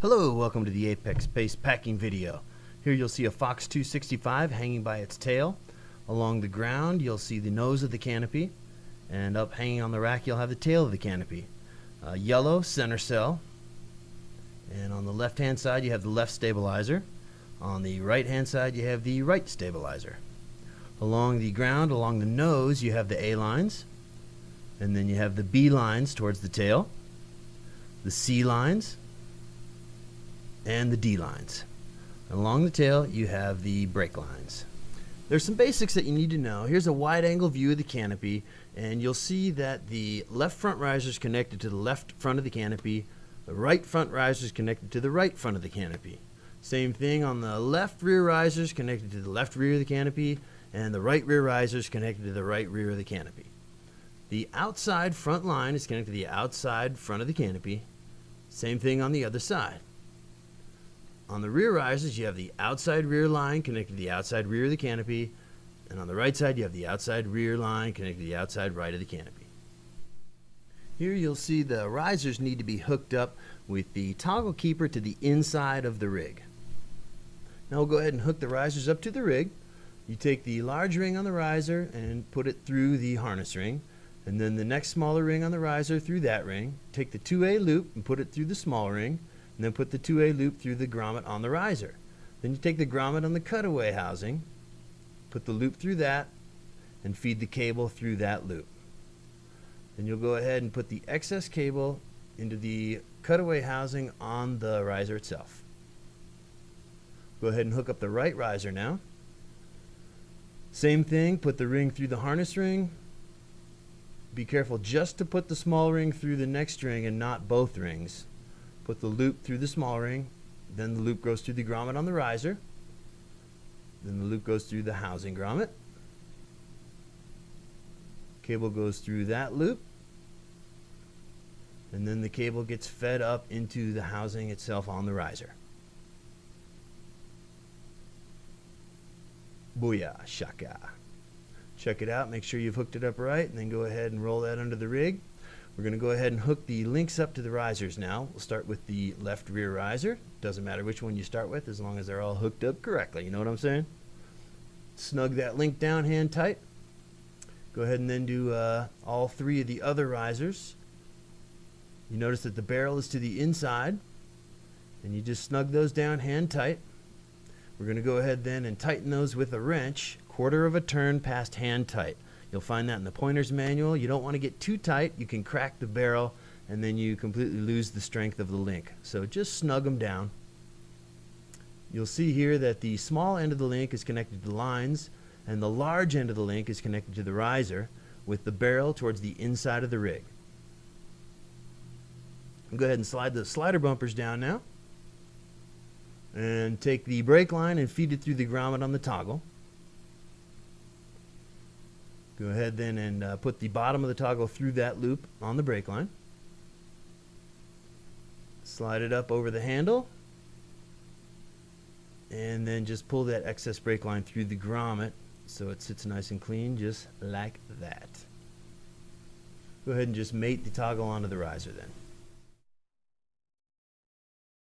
Hello, welcome to the Apex Base packing video. Here you'll see a Fox 265 hanging by its tail. Along the ground you'll see the nose of the canopy, and up hanging on the rack you'll have the tail of the canopy. Yellow center cell, and on the left hand side you have the left stabilizer. On the right hand side you have the right stabilizer. Along the ground, along the nose, you have the A lines, and then you have the B lines towards the tail, the C lines, and the D lines. Along the tail you have the brake lines. There's some basics that you need to know. Here's a wide angle view of the canopy, and you'll see that the left front riser is connected to the left front of the canopy, the right front riser is connected to the right front of the canopy. Same thing on the left rear riser is connected to the left rear of the canopy, and the right rear riser is connected to the right rear of the canopy. The outside front line is connected to the outside front of the canopy. Same thing on the other side. On the rear risers, you have the outside rear line connected to the outside rear of the canopy, and on the right side you have the outside rear line connected to the outside right of the canopy. Here you'll see the risers need to be hooked up with the toggle keeper to the inside of the rig. Now we'll go ahead and hook the risers up to the rig. You take the large ring on the riser and put it through the harness ring, and then the next smaller ring on the riser through that ring. Take the 2A loop and put it through the small ring, and then put the 2A loop through the grommet on the riser. Then you take the grommet on the cutaway housing, put the loop through that, and feed the cable through that loop. Then you'll go ahead and put the excess cable into the cutaway housing on the riser itself. Go ahead and hook up the right riser now. Same thing, put the ring through the harness ring. Be careful just to put the small ring through the next ring and not both rings. Put the loop through the small ring, then the loop goes through the grommet on the riser, then the loop goes through the housing grommet. Cable goes through that loop, and then the cable gets fed up into the housing itself on the riser. Booyah shaka. Check it out, make sure you've hooked it up right, and then go ahead and roll that under the rig. We're going to go ahead and hook the links up to the risers now. We'll start with the left rear riser. Doesn't matter which one you start with as long as they're all hooked up correctly. You know what I'm saying? Snug that link down hand tight. Go ahead and then do all three of the other risers. You notice that the barrel is to the inside, and you just snug those down hand tight. We're going to go ahead then and tighten those with a wrench, 1/4 of a turn past hand tight. You'll find that in the pointer's manual. You don't want to get too tight. You can crack the barrel and then you completely lose the strength of the link. So just snug them down. You'll see here that the small end of the link is connected to the lines and the large end of the link is connected to the riser with the barrel towards the inside of the rig. I'll go ahead and slide the slider bumpers down now and take the brake line and feed it through the grommet on the toggle. Go ahead then and put the bottom of the toggle through that loop on the brake line. Slide it up over the handle, and then just pull that excess brake line through the grommet so it sits nice and clean, just like that. Go ahead and just mate the toggle onto the riser then.